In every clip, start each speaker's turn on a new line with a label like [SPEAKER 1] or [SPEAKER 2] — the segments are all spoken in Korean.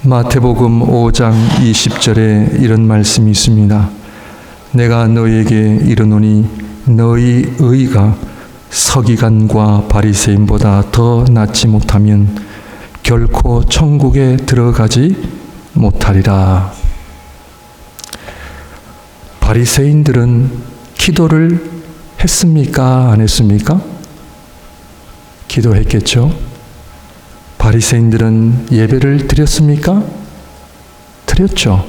[SPEAKER 1] 마태복음 5장 20절에 이런 말씀이 있습니다. 내가 너희에게 이르노니 너희 의가 서기관과 바리새인보다 더 낫지 못하면 결코 천국에 들어가지 못하리라. 바리새인들은 기도를 했습니까? 안 했습니까? 기도했겠죠. 바리새인들은 예배를 드렸습니까? 드렸죠.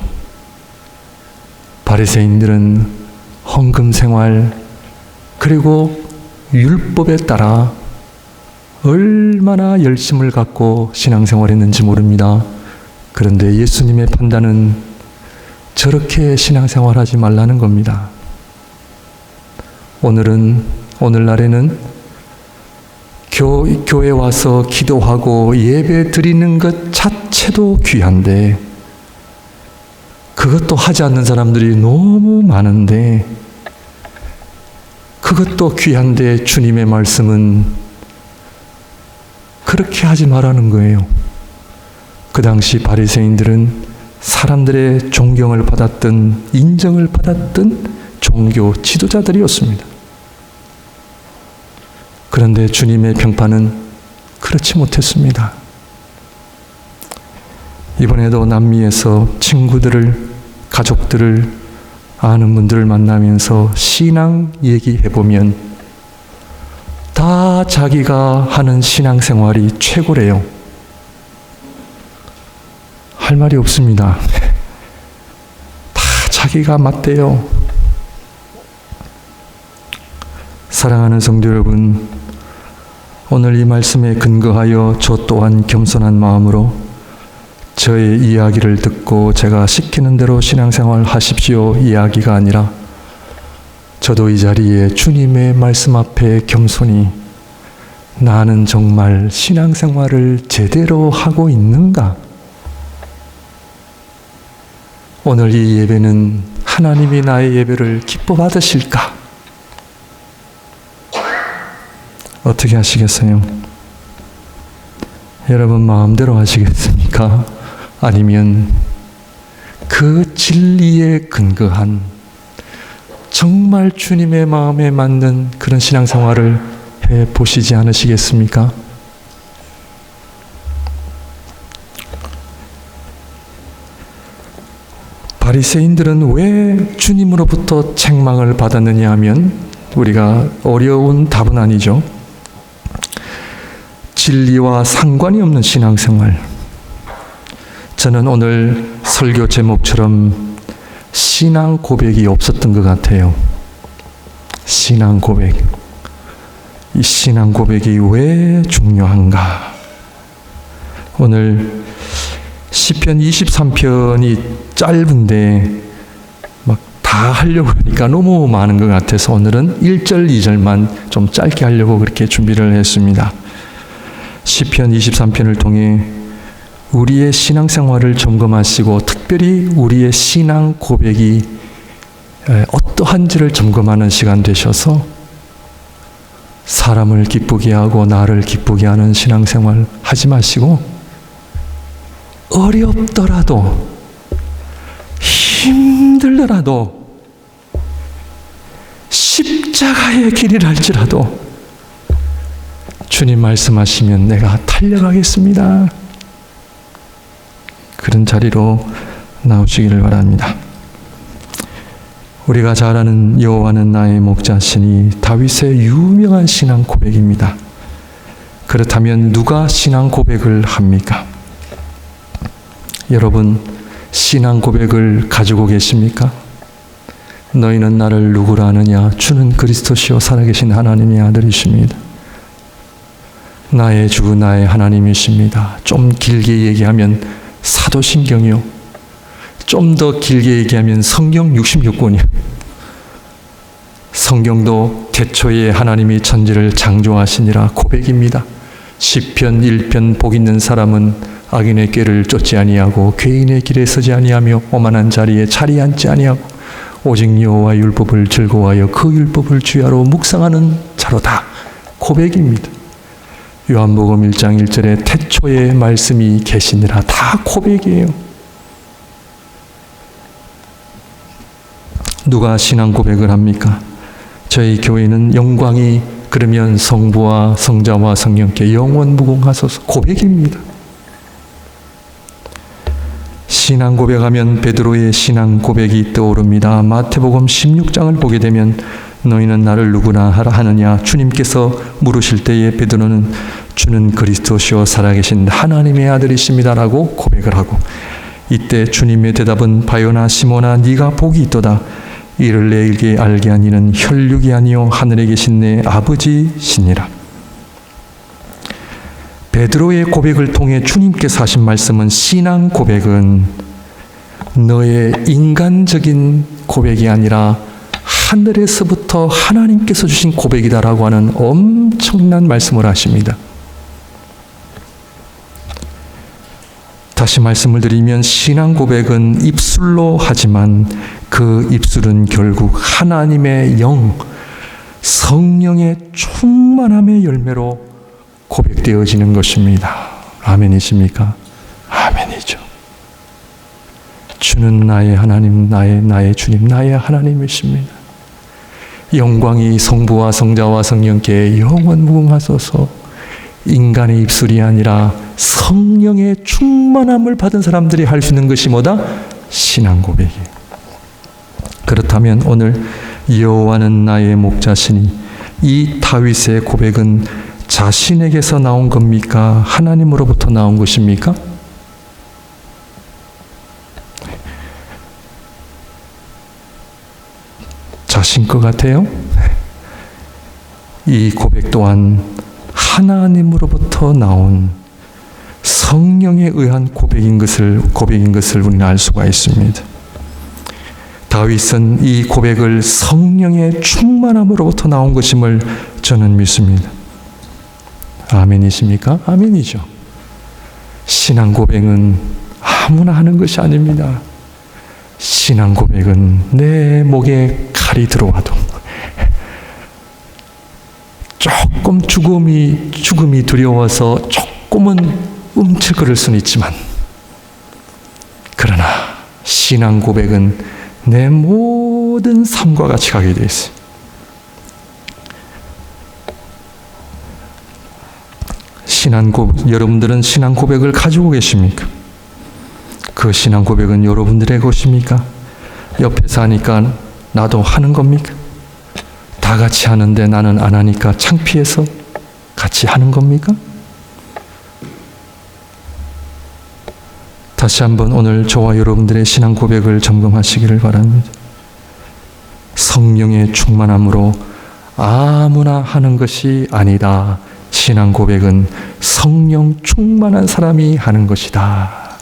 [SPEAKER 1] 바리새인들은 헌금 생활 그리고 율법에 따라 얼마나 열심을 갖고 신앙생활했는지 모릅니다. 그런데 예수님의 판단은 저렇게 신앙생활하지 말라는 겁니다. 오늘날에는 교회 와서 기도하고 예배 드리는 것 자체도 귀한데 그것도 하지 않는 사람들이 너무 많은데 그것도 귀한데 주님의 말씀은 그렇게 하지 말라는 거예요. 그 당시 바리새인들은 사람들의 존경을 받았던 인정을 받았던 종교 지도자들이었습니다. 그런데 주님의 평판은 그렇지 못했습니다. 이번에도 남미에서 친구들을, 가족들을, 아는 분들을 만나면서 신앙 얘기해보면 다 자기가 하는 신앙생활이 최고래요. 할 말이 없습니다. 다 자기가 맞대요. 사랑하는 성도 여러분, 오늘 이 말씀에 근거하여 저 또한 겸손한 마음으로 저의 이야기를 듣고 제가 시키는 대로 신앙생활 하십시오 이야기가 아니라 저도 이 자리에 주님의 말씀 앞에 겸손히 나는 정말 신앙생활을 제대로 하고 있는가? 오늘 이 예배는 하나님이 나의 예배를 기뻐 받으실까? 어떻게 하시겠어요? 여러분 마음대로 하시겠습니까? 아니면 그 진리에 근거한 정말 주님의 마음에 맞는 그런 신앙생활을 해보시지 않으시겠습니까? 바리새인들은 왜 주님으로부터 책망을 받았느냐 하면 우리가 어려운 답은 아니죠. 진리와 상관이 없는 신앙생활. 저는 오늘 설교 제목처럼 신앙 고백이 없었던 것 같아요. 신앙 고백. 이 신앙 고백이 왜 중요한가? 오늘 시편 23편이 짧은데 막 다 하려고 하니까 너무 많은 것 같아서 오늘은 1절, 2절만 좀 짧게 하려고 그렇게 준비를 했습니다. 시편 23편을 통해 우리의 신앙생활을 점검하시고 특별히 우리의 신앙 고백이 어떠한지를 점검하는 시간 되셔서 사람을 기쁘게 하고 나를 기쁘게 하는 신앙생활 하지 마시고 어렵더라도 힘들더라도 십자가의 길이랄지라도 주님 말씀하시면 내가 달려가겠습니다. 그런 자리로 나오시기를 바랍니다. 우리가 잘 아는 여호와는 나의 목자시니 다윗의 유명한 신앙 고백입니다. 그렇다면 누가 신앙 고백을 합니까? 여러분 신앙 고백을 가지고 계십니까? 너희는 나를 누구라 하느냐? 주는 그리스도시요 살아계신 하나님의 아들이십니다. 나의 주 나의 하나님이십니다. 좀 길게 얘기하면 사도신경이요. 좀 더 길게 얘기하면 성경 66권이요. 성경도 태초에 하나님이 천지를 창조하시니라 고백입니다. 시편 1편 복 있는 사람은 악인의 꾀를 쫓지 아니하고 죄인의 길에 서지 아니하며 오만한 자리에 자리 앉지 아니하고 오직 여호와 율법을 즐거워하여 그 율법을 주야로 묵상하는 자로다. 고백입니다. 요한복음 1장 1절에 태초에 말씀이 계시니라 다 고백이에요. 누가 신앙 고백을 합니까? 저희 교회는 영광이 그러면 성부와 성자와 성령께 영원 무궁하소서 고백입니다. 신앙 고백하면 베드로의 신앙 고백이 떠오릅니다. 마태복음 16장을 보게 되면 너희는 나를 누구나 하라 하느냐 주님께서 물으실 때에 베드로는 주는 그리스도시요 살아계신 하나님의 아들이십니다라고 고백을 하고, 이때 주님의 대답은 바요나 시몬아 네가 복이 있도다. 이를 내게 알게 한 이는 혈육이 아니요 하늘에 계신 내 아버지시니라. 베드로의 고백을 통해 주님께서 하신 말씀은 신앙 고백은 너의 인간적인 고백이 아니라 하늘에서부터 하나님께서 주신 고백이다라고 하는 엄청난 말씀을 하십니다. 다시 말씀을 드리면 신앙 고백은 입술로 하지만 그 입술은 결국 하나님의 영, 성령의 충만함의 열매로 고백되어지는 것입니다. 아멘이십니까? 아멘이죠. 주는 나의 하나님, 나의 주님, 나의 하나님이십니다. 영광이 성부와 성자와 성령께 영원 무궁하소서. 인간의 입술이 아니라 성령의 충만함을 받은 사람들이 할 수 있는 것이 뭐다? 신앙 고백이에요. 그렇다면 오늘 여호와는 나의 목자시니 이 다윗의 고백은 자신에게서 나온 겁니까? 하나님으로부터 나온 것입니까? 자신 것 같아요? 이 고백 또한 하나님으로부터 나온 성령에 의한 고백인 것을 우리는 알 수가 있습니다. 다윗은 이 고백을 성령의 충만함으로부터 나온 것임을 저는 믿습니다. 아멘이십니까? 아멘이죠. 신앙 고백은 아무나 하는 것이 아닙니다. 신앙 고백은 내 목에 칼이 들어와도 조금 죽음이 두려워서 조금은 움찔거릴 수는 있지만, 그러나 신앙 고백은 내 모든 삶과 같이 가게 되어 있어요. 여러분들은 신앙 고백을 가지고 계십니까? 그 신앙 고백은 여러분들의 것입니까? 옆에서 하니까 나도 하는 겁니까? 다 같이 하는데 나는 안 하니까 창피해서 같이 하는 겁니까? 다시 한번 오늘 저와 여러분들의 신앙 고백을 점검하시기를 바랍니다. 성령의 충만함으로 아무나 하는 것이 아니다. 신앙 고백은 성령 충만한 사람이 하는 것이다.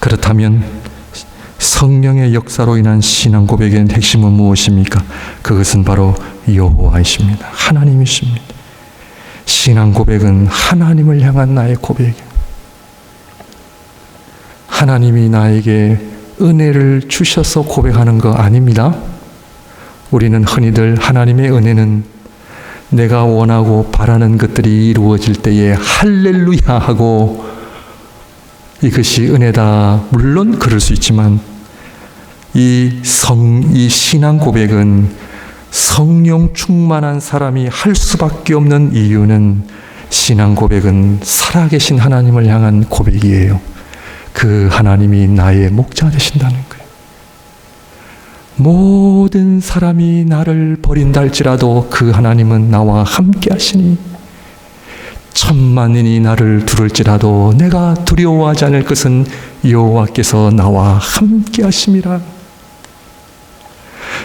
[SPEAKER 1] 그렇다면 성령의 역사로 인한 신앙 고백의 핵심은 무엇입니까? 그것은 바로 여호와이십니다. 하나님이십니다. 신앙 고백은 하나님을 향한 나의 고백이에요. 하나님이 나에게 은혜를 주셔서 고백하는 거 아닙니다. 우리는 흔히들 하나님의 은혜는 내가 원하고 바라는 것들이 이루어질 때에 할렐루야 하고 이것이 은혜다. 물론 그럴 수 있지만 이 신앙 고백은 성령 충만한 사람이 할 수밖에 없는 이유는 신앙 고백은 살아계신 하나님을 향한 고백이에요. 그 하나님이 나의 목자 되신다는 거예요. 모든 사람이 나를 버린다 할지라도 그 하나님은 나와 함께 하시니, 천만인이 나를 두를지라도 내가 두려워하지 않을 것은 여호와께서 나와 함께 하심이라.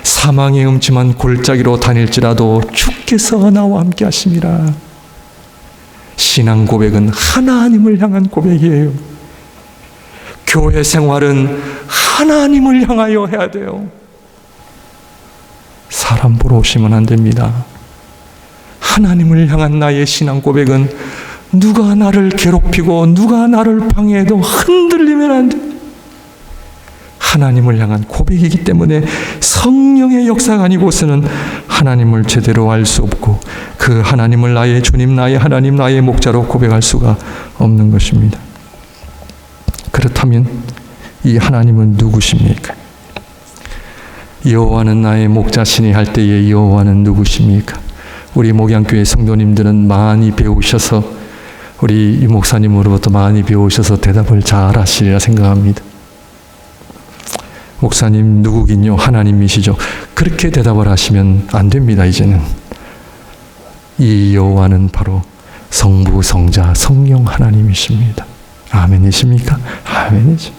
[SPEAKER 1] 사망의 음침한 골짜기로 다닐지라도 주께서 나와 함께 하심이라. 신앙 고백은 하나님을 향한 고백이에요. 교회 생활은 하나님을 향하여 해야 돼요. 사람 보러 오시면 안 됩니다. 하나님을 향한 나의 신앙 고백은 누가 나를 괴롭히고 누가 나를 방해해도 흔들리면 안 돼. 하나님을 향한 고백이기 때문에 성령의 역사가 아니고서는 하나님을 제대로 알 수 없고 그 하나님을 나의 주님, 나의 하나님, 나의 목자로 고백할 수가 없는 것입니다. 그렇다면 이 하나님은 누구십니까? 여호와는 나의 목자시니 할 때의 여호와는 누구십니까? 우리 목양교회 성도님들은 많이 배우셔서 우리 이 목사님으로부터 많이 배우셔서 대답을 잘 하시리라 생각합니다. 목사님 누구긴요? 하나님이시죠. 그렇게 대답을 하시면 안 됩니다. 이제는 이 여호와는 바로 성부, 성자, 성령 하나님이십니다. 아멘이십니까? 아멘이죠.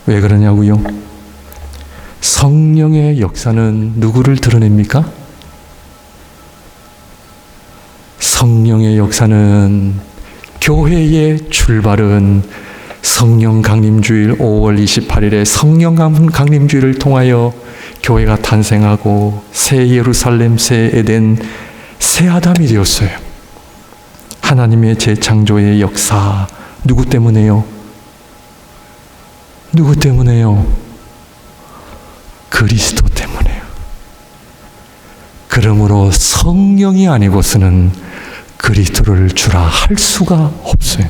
[SPEAKER 1] 왜 그러냐고요? 성령의 역사는 누구를 드러냅니까? 성령의 역사는 교회의 출발은 성령 강림주일 5월 28일에 성령 강림주일을 통하여 교회가 탄생하고 새 예루살렘, 새 에덴, 새 아담이 되었어요. 하나님의 재창조의 역사 누구 때문에요? 누구 때문에요? 그리스도 때문에요. 그러므로 성령이 아니고서는 그리스도를 주라 할 수가 없어요.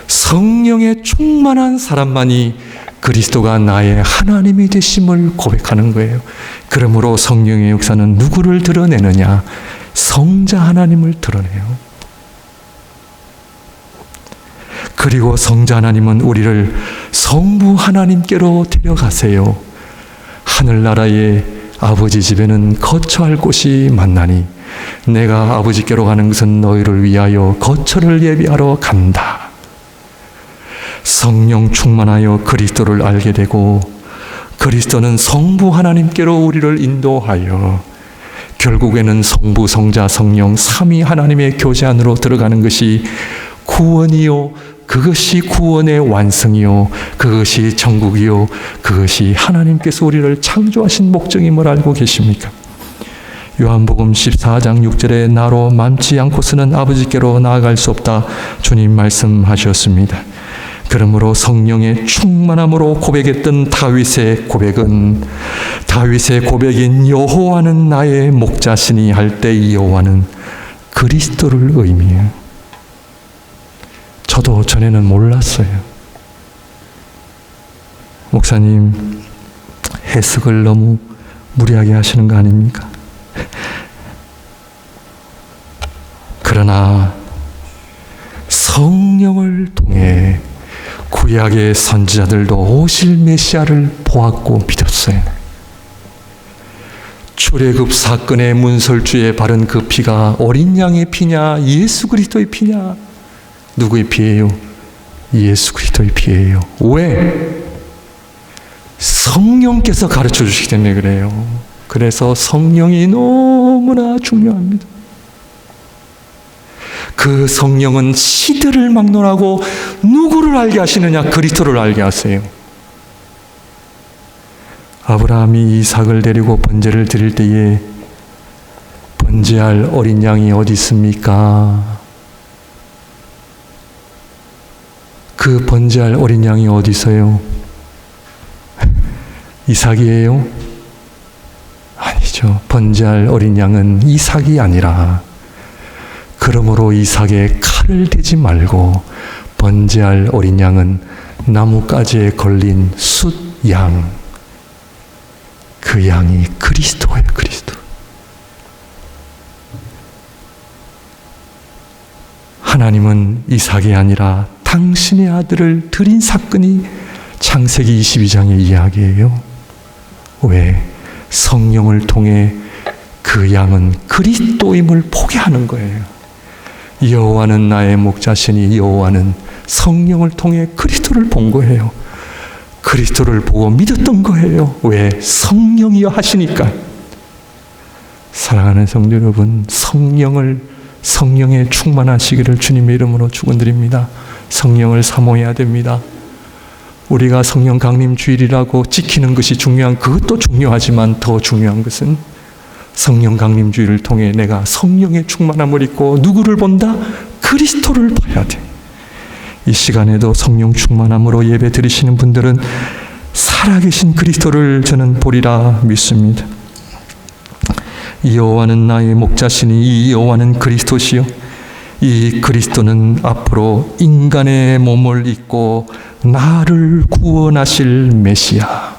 [SPEAKER 1] 성령에 충만한 사람만이 그리스도가 나의 하나님이 되심을 고백하는 거예요. 그러므로 성령의 역사는 누구를 드러내느냐? 성자 하나님을 드러내요. 그리고 성자 하나님은 우리를 성부 하나님께로 데려가세요. 하늘나라의 아버지 집에는 거처할 곳이 많나니 내가 아버지께로 가는 것은 너희를 위하여 거처를 예비하러 간다. 성령 충만하여 그리스도를 알게 되고 그리스도는 성부 하나님께로 우리를 인도하여 결국에는 성부, 성자, 성령 삼위 하나님의 교제 안으로 들어가는 것이 구원이요, 그것이 구원의 완성이요, 그것이 천국이요, 그것이 하나님께서 우리를 창조하신 목적임을 알고 계십니까? 요한복음 14장 6절에 나로 맘치 않고서는 아버지께로 나아갈 수 없다 주님 말씀하셨습니다. 그러므로 성령의 충만함으로 고백했던 다윗의 고백은 다윗의 고백인 여호와는 나의 목자시니 할 때 이 여호와는 그리스도를 의미해요. 저도 전에는 몰랐어요. 목사님 해석을 너무 무리하게 하시는 거 아닙니까? 그러나 성령을 통해 구약의 선지자들도 오실 메시아를 보았고 믿었어요. 출애굽 사건의 문설주에 바른 그 피가 어린 양의 피냐 예수 그리스도의 피냐? 누구의 피예요? 예수 그리스도의 피예요. 왜? 성령께서 가르쳐 주시기 때문에 그래요. 그래서 성령이 너무나 중요합니다. 그 성령은 시대를 막론하고 누구를 알게 하시느냐? 그리스도를 알게 하세요. 아브라함이 이삭을 데리고 번제를 드릴 때에 번제할 어린 양이 어디 있습니까? 그 번제할 어린 양이 어디 있어요? 이삭이에요? 아니죠. 번제할 어린 양은 이삭이 아니라 그러므로 이삭의 칼을 대지 말고 번제할 어린 양은 나뭇가지에 걸린 숫양, 그 양이 그리스도예요. 그리스도. 하나님은 이삭이 아니라 당신의 아들을 드린 사건이 창세기 22장의 이야기예요. 왜? 성령을 통해 그 양은 그리스도임을 포기하는 거예요. 여호와는 나의 목자시니 여호와는 성령을 통해 그리스도를 본 거예요. 그리스도를 보고 믿었던 거예요. 왜? 성령이여 하시니까. 사랑하는 성도 여러분, 성령에 충만하시기를 주님의 이름으로 축원드립니다. 성령을 사모해야 됩니다. 우리가 성령 강림 주일이라고 지키는 것이 중요한 그것도 중요하지만 더 중요한 것은 성령 강림 주일을 통해 내가 성령의 충만함을 입고 누구를 본다? 그리스도를 봐야 돼. 이 시간에도 성령 충만함으로 예배 드리시는 분들은 살아계신 그리스도를 저는 보리라 믿습니다. 이 여호와는 나의 목자시니 이 여호와는 그리스도시요 이 그리스도는 앞으로 인간의 몸을 입고 나를 구원하실 메시아,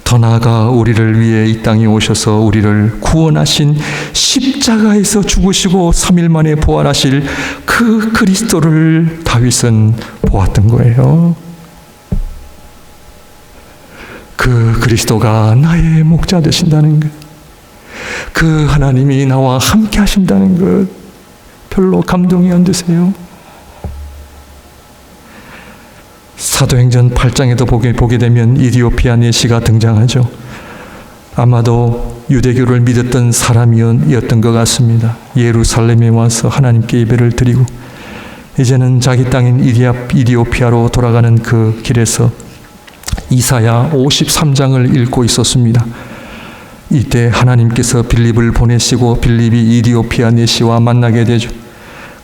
[SPEAKER 1] 더 나아가 우리를 위해 이 땅에 오셔서 우리를 구원하신, 십자가에서 죽으시고 3일 만에 부활하실 그 그리스도를 다윗은 보았던 거예요. 그 그리스도가 나의 목자 되신다는 것, 그 하나님이 나와 함께 하신다는 것, 별로 감동이 안 드세요? 사도행전 8장에도 보게 되면 이디오피아 내시가 등장하죠. 아마도 유대교를 믿었던 사람이었던 것 같습니다. 예루살렘에 와서 하나님께 예배를 드리고 이제는 자기 땅인 이디오피아로 돌아가는 그 길에서 이사야 53장을 읽고 있었습니다. 이때 하나님께서 빌립을 보내시고 빌립이 이디오피아 내시와 만나게 되죠.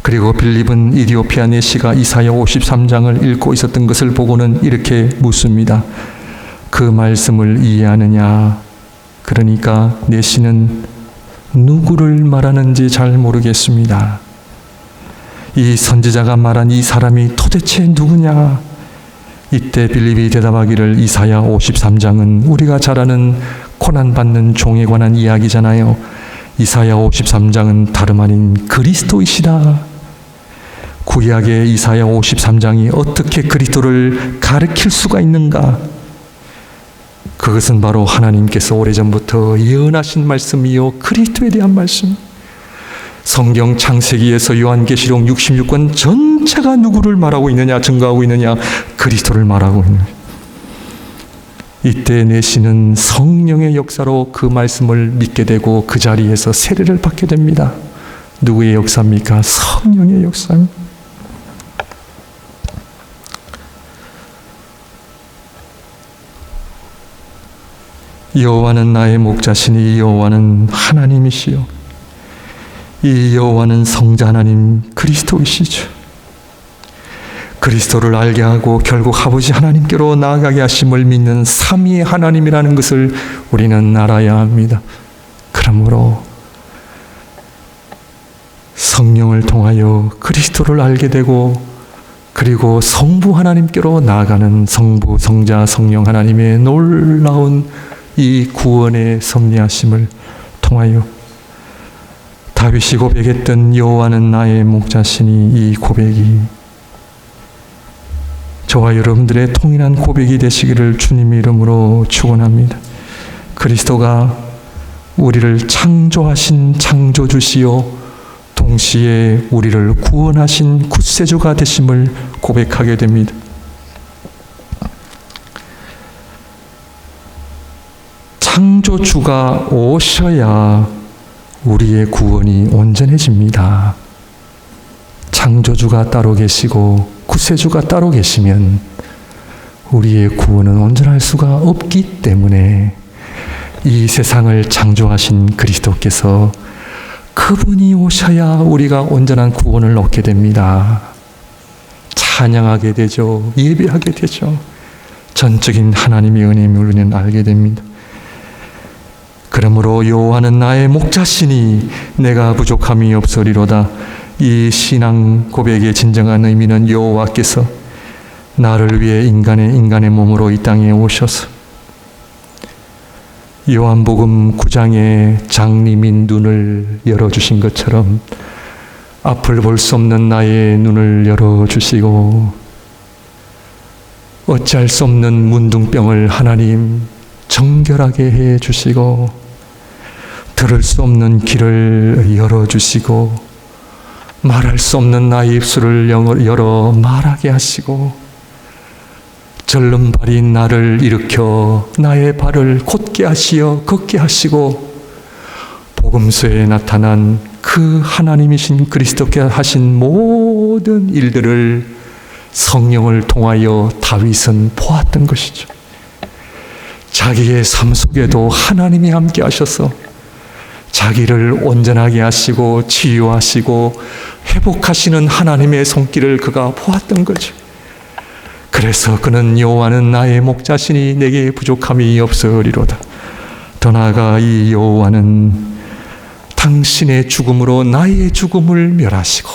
[SPEAKER 1] 그리고 빌립은 이디오피아 내시가 이사야 53장을 읽고 있었던 것을 보고는 이렇게 묻습니다. 그 말씀을 이해하느냐? 그러니까 내시는 누구를 말하는지 잘 모르겠습니다. 이 선지자가 말한 이 사람이 도대체 누구냐? 이때 빌립이 대답하기를 이사야 53장은 우리가 잘 아는 고난받는 종에 관한 이야기잖아요. 이사야 53장은 다름 아닌 그리스도이시다. 구약의 이사야 53장이 어떻게 그리스도를 가리킬 수가 있는가? 그것은 바로 하나님께서 오래전부터 예언하신 말씀이요 그리스도에 대한 말씀. 성경 창세기에서 요한계시록 66권 전체가 누구를 말하고 있느냐, 증거하고 있느냐? 그리스도를 말하고 있는. 이때 내시는 성령의 역사로 그 말씀을 믿게 되고 그 자리에서 세례를 받게 됩니다. 누구의 역사입니까? 성령의 역사입니다. 여호와는 나의 목자시니 이 여호와는 하나님이시요 이 여호와는 성자 하나님 그리스도이시죠. 그리스도를 알게 하고 결국 아버지 하나님께로 나아가게 하심을 믿는 삼위의 하나님이라는 것을 우리는 알아야 합니다. 그러므로 성령을 통하여 그리스도를 알게 되고 그리고 성부 하나님께로 나아가는 성부, 성자, 성령 하나님의 놀라운 이 구원의 섭리하심을 통하여 다윗이 고백했던 여호와는 나의 목자시니 이 고백이 저와 여러분들의 통일한 고백이 되시기를 주님의 이름으로 축원합니다. 그리스도가 우리를 창조하신 창조주시요 동시에 우리를 구원하신 구세주가 되심을 고백하게 됩니다. 창조주가 오셔야 우리의 구원이 온전해집니다. 창조주가 따로 계시고 구세주가 따로 계시면 우리의 구원은 온전할 수가 없기 때문에 이 세상을 창조하신 그리스도께서 그분이 오셔야 우리가 온전한 구원을 얻게 됩니다. 찬양하게 되죠. 예배하게 되죠. 전적인 하나님의 은혜임을 우리는 알게 됩니다. 그러므로 여호와는 나의 목자시니 내가 부족함이 없으리로다. 이 신앙 고백의 진정한 의미는 여호와께서 나를 위해 인간의 몸으로 이 땅에 오셔서 요한복음 9장에 장님인 눈을 열어주신 것처럼 앞을 볼 수 없는 나의 눈을 열어주시고 어찌할 수 없는 문둥병을 하나님 정결하게 해주시고 들을 수 없는 귀를 열어주시고 말할 수 없는 나의 입술을 열어 말하게 하시고 절름발인 나를 일으켜 나의 발을 곧게 하시어 걷게 하시고 복음서에 나타난 그 하나님이신 그리스도께 하신 모든 일들을 성령을 통하여 다윗은 보았던 것이죠. 자기의 삶 속에도 하나님이 함께 하셔서 자기를 온전하게 하시고 치유하시고 회복하시는 하나님의 손길을 그가 보았던 거죠. 그래서 그는 여호와는 나의 목자시니 내게 부족함이 없으리로다. 더 나아가 이 여호와는 당신의 죽음으로 나의 죽음을 멸하시고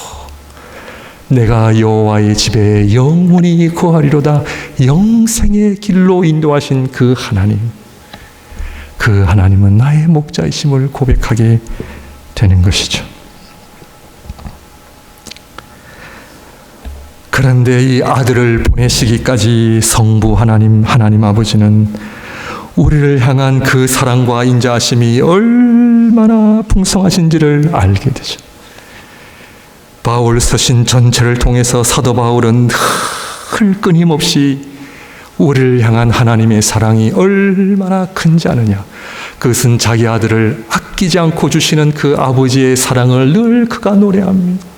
[SPEAKER 1] 내가 여호와의 집에 영원히 거하리로다. 영생의 길로 인도하신 그 하나님, 그 하나님은 나의 목자이심을 고백하게 되는 것이죠. 그런데 이 아들을 보내시기까지 성부 하나님 아버지는 우리를 향한 그 사랑과 인자하심이 얼마나 풍성하신지를 알게 되죠. 바울 서신 전체를 통해서 사도 바울은 늘 끊임없이 우리를 향한 하나님의 사랑이 얼마나 큰지 아느냐. 그것은 자기 아들을 아끼지 않고 주시는 그 아버지의 사랑을 늘 그가 노래합니다.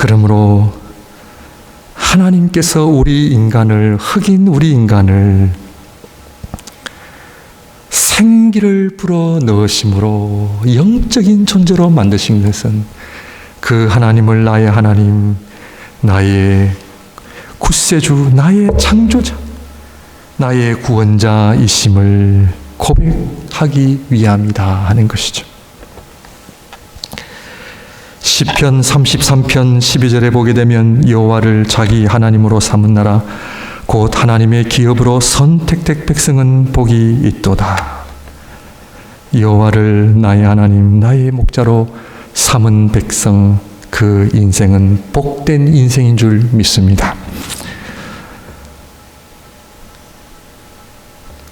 [SPEAKER 1] 그러므로 하나님께서 흑인 우리 인간을 생기를 불어 넣으심으로 영적인 존재로 만드신 것은 그 하나님을 나의 하나님, 나의 구세주, 나의 창조자, 나의 구원자이심을 고백하기 위함이다 하는 것이죠. 시편 33편 12절에 보게 되면 여호와를 자기 하나님으로 삼은 나라 곧 하나님의 기업으로 선택된 백성은 복이 있도다. 여호와를 나의 하나님, 나의 목자로 삼은 백성, 그 인생은 복된 인생인 줄 믿습니다.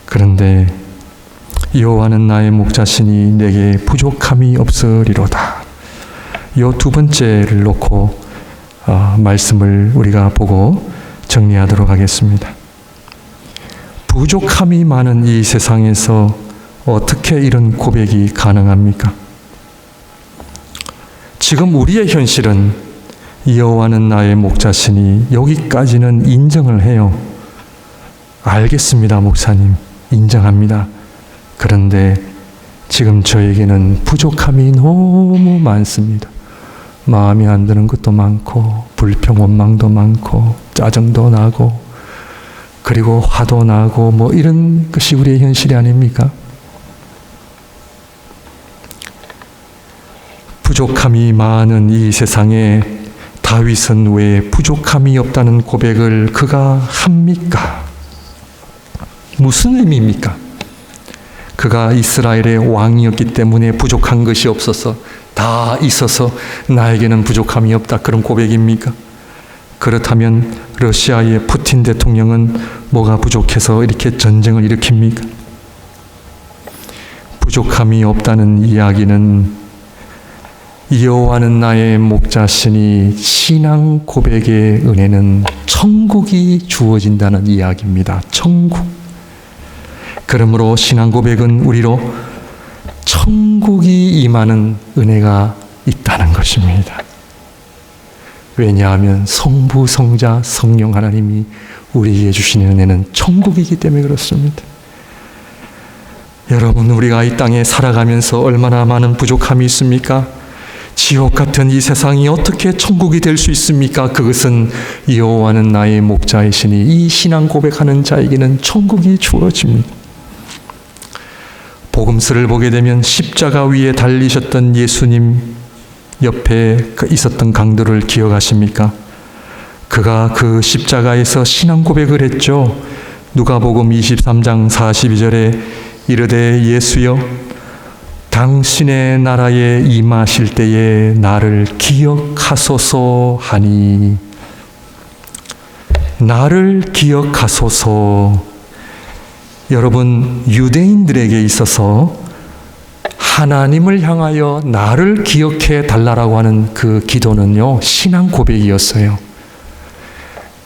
[SPEAKER 1] 그런데 여호와는 나의 목자시니 내게 부족함이 없으리로다. 이 두 번째를 놓고 말씀을 우리가 보고 정리하도록 하겠습니다. 부족함이 많은 이 세상에서 어떻게 이런 고백이 가능합니까? 지금 우리의 현실은 여호와는 나의 목자시니 여기까지는 인정을 해요. 알겠습니다, 목사님. 인정합니다. 그런데 지금 저에게는 부족함이 너무 많습니다. 마음에 안 드는 것도 많고 불평, 원망도 많고 짜증도 나고 그리고 화도 나고 뭐 이런 것이 우리의 현실이 아닙니까? 부족함이 많은 이 세상에 다윗은 왜 부족함이 없다는 고백을 그가 합니까? 무슨 의미입니까? 그가 이스라엘의 왕이었기 때문에 부족한 것이 없어서 다 있어서 나에게는 부족함이 없다, 그런 고백입니까? 그렇다면 러시아의 푸틴 대통령은 뭐가 부족해서 이렇게 전쟁을 일으킵니까? 부족함이 없다는 이야기는 여호와는 나의 목자시니 신앙 고백의 은혜는 천국이 주어진다는 이야기입니다. 천국. 그러므로 신앙 고백은 우리로 천국이 임하는 은혜가 있다는 것입니다. 왜냐하면 성부, 성자, 성령 하나님이 우리에게 주시는 은혜는 천국이기 때문에 그렇습니다. 여러분, 우리가 이 땅에 살아가면서 얼마나 많은 부족함이 있습니까? 지옥 같은 이 세상이 어떻게 천국이 될 수 있습니까? 그것은 여호와는 나의 목자이시니 이 신앙 고백하는 자에게는 천국이 주어집니다. 복음서를 보게 되면 십자가 위에 달리셨던 예수님 옆에 있었던 강도를 기억하십니까? 그가 그 십자가에서 신앙 고백을 했죠. 누가복음 23장 42절에 이르되 예수여 당신의 나라에 임하실 때에 나를 기억하소서 하니, 나를 기억하소서. 여러분, 유대인들에게 있어서 하나님을 향하여 나를 기억해 달라고 하는 그 기도는요, 신앙 고백이었어요.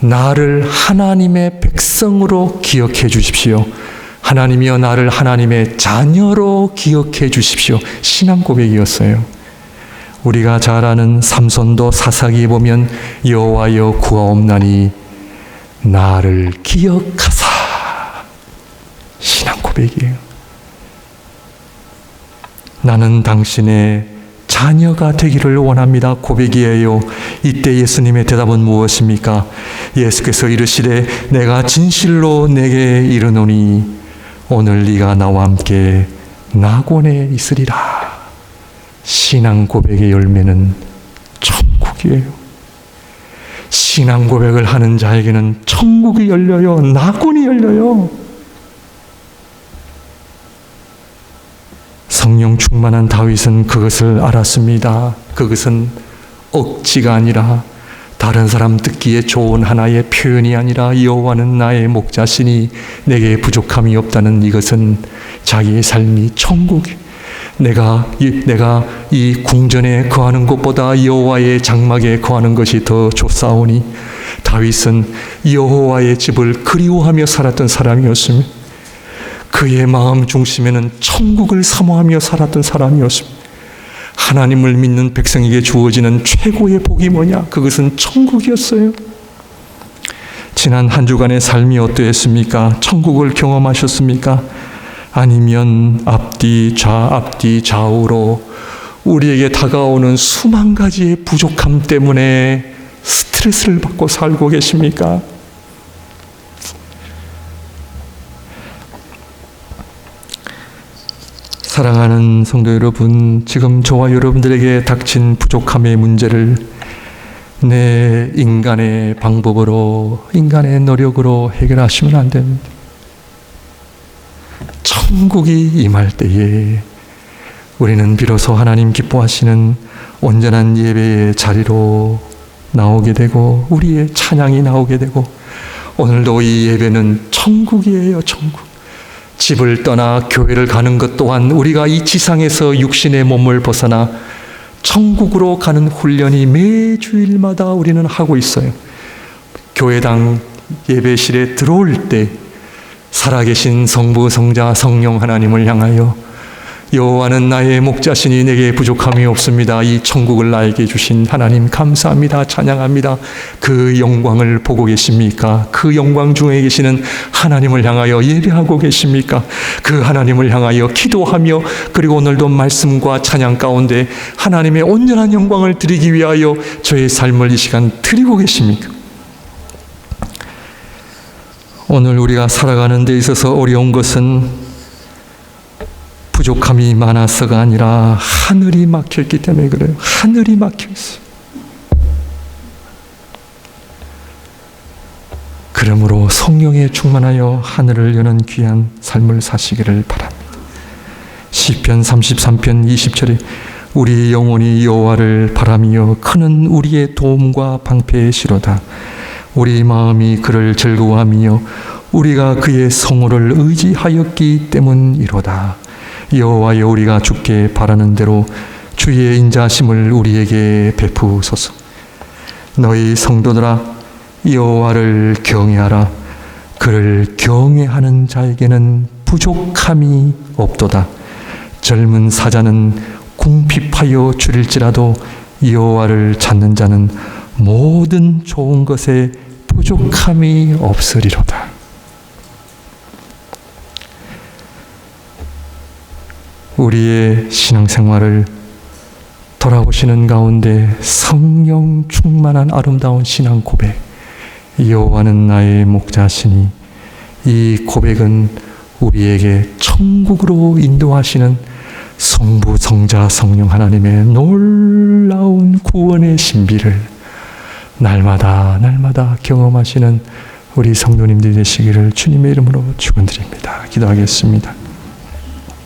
[SPEAKER 1] 나를 하나님의 백성으로 기억해 주십시오. 하나님이여 나를 하나님의 자녀로 기억해 주십시오. 신앙 고백이었어요. 우리가 잘 아는 삼손도 사사기에 보면 여호와여 구하옵나니 나를 기억하사. 신앙 고백이에요. 나는 당신의 자녀가 되기를 원합니다. 고백이에요. 이때 예수님의 대답은 무엇입니까? 예수께서 이르시되 내가 진실로 내게 이르노니 오늘 네가 나와 함께 낙원에 있으리라. 신앙 고백의 열매는 천국이에요. 신앙 고백을 하는 자에게는 천국이 열려요. 낙원이 열려요. 성령 충만한 다윗은 그것을 알았습니다. 그것은 억지가 아니라 다른 사람 듣기에 좋은 하나의 표현이 아니라 여호와는 나의 목자시니 내게 부족함이 없다는 이것은 자기의 삶이 천국이, 내가 이 궁전에 거하는 것보다 여호와의 장막에 거하는 것이 더 좋사오니 다윗은 여호와의 집을 그리워하며 살았던 사람이었으며 그의 마음 중심에는 천국을 사모하며 살았던 사람이었습니다. 하나님을 믿는 백성에게 주어지는 최고의 복이 뭐냐? 그것은 천국이었어요. 지난 한 주간의 삶이 어떠했습니까? 천국을 경험하셨습니까? 아니면 앞뒤 좌우로 우리에게 다가오는 수만 가지의 부족함 때문에 스트레스를 받고 살고 계십니까? 사랑하는 성도 여러분, 지금 저와 여러분들에게 닥친 부족함의 문제를 내 인간의 방법으로, 인간의 노력으로 해결하시면 안 됩니다. 천국이 임할 때에 우리는 비로소 하나님 기뻐하시는 온전한 예배의 자리로 나오게 되고 우리의 찬양이 나오게 되고, 오늘도 이 예배는 천국이에요. 천국. 집을 떠나 교회를 가는 것 또한 우리가 이 지상에서 육신의 몸을 벗어나 천국으로 가는 훈련이 매주일마다 우리는 하고 있어요. 교회당 예배실에 들어올 때 살아계신 성부, 성자, 성령 하나님을 향하여 여호와는 나의 목자시니 내게 부족함이 없습니다. 이 천국을 나에게 주신 하나님 감사합니다. 찬양합니다. 그 영광을 보고 계십니까? 그 영광 중에 계시는 하나님을 향하여 예배하고 계십니까? 그 하나님을 향하여 기도하며 그리고 오늘도 말씀과 찬양 가운데 하나님의 온전한 영광을 드리기 위하여 저의 삶을 이 시간 드리고 계십니까? 오늘 우리가 살아가는 데 있어서 어려운 것은 부족함이 많아서가 아니라 하늘이 막혀있기 때문에 그래요. 하늘이 막혀있어요. 그러므로 성령에 충만하여 하늘을 여는 귀한 삶을 사시기를 바랍니다. 시편 33편 20절에 우리 영혼이 여호와를 바라며 그는 우리의 도움과 방패의 시로다. 우리 마음이 그를 즐거워하며 우리가 그의 성호를 의지하였기 때문이로다. 여호와여 우리가 주께 바라는 대로 주의 인자심을 우리에게 베푸소서. 너희 성도들아 여호와를 경외하라. 그를 경외하는 자에게는 부족함이 없도다. 젊은 사자는 궁핍하여 줄일지라도 여호와를 찾는 자는 모든 좋은 것에 부족함이 없으리로다. 우리의 신앙생활을 돌아보시는 가운데 성령 충만한 아름다운 신앙 고백, 여호와는 나의 목자시니, 이 고백은 우리에게 천국으로 인도하시는 성부, 성자, 성령 하나님의 놀라운 구원의 신비를 날마다 경험하시는 우리 성도님들이 되시기를 주님의 이름으로 축원드립니다. 기도하겠습니다.